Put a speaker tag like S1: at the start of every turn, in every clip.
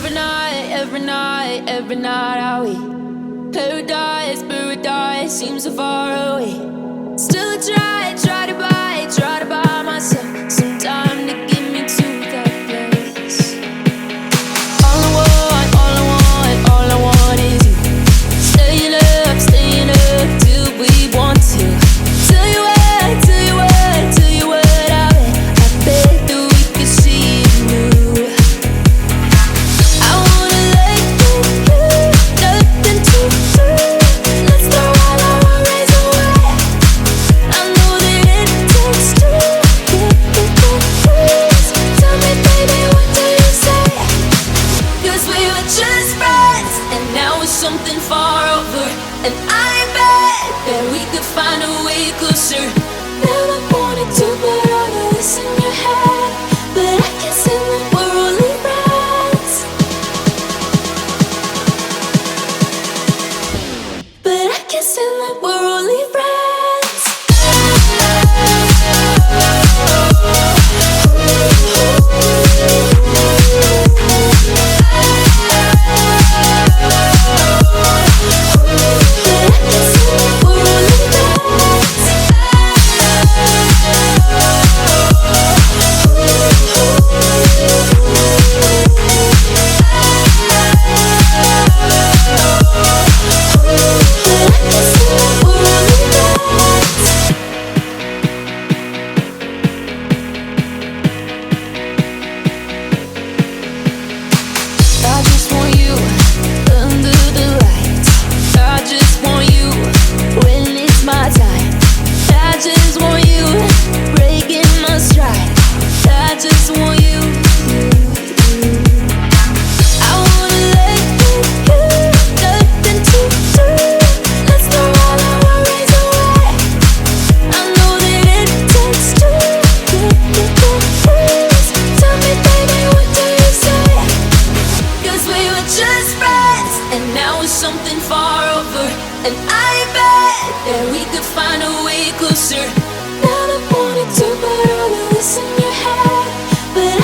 S1: every night are we paradise, paradise seems so far away. Still try to buy myself some time to get me to that place. All I want is you. Staying up till we want to. Tell you what I bet that we could see it new. I wanna let you, nothing to do. Let's throw all our worries away. I know that it takes two to get the breeze. Tell me, baby, what do you say? 'Cause we were just friends, and now it's something far over. And I bet that we could find a way closer. Never wanted to put all of this in your head, but I can see that we're only friends. But I can see that we're only friends. I just want you under the lights. I just want you when it's my time. I just want you breaking my stride. I just want you. I wanna let you, nothing to do. Let's throw all our worries away. I know that it takes two to get the breeze. Tell me, baby, what do you say? 'Cause we were just friends, and now it's something far over. And I bet that we could find a way closer. Never wanted to put all of this in your head, but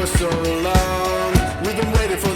S2: for so long. We've been waiting for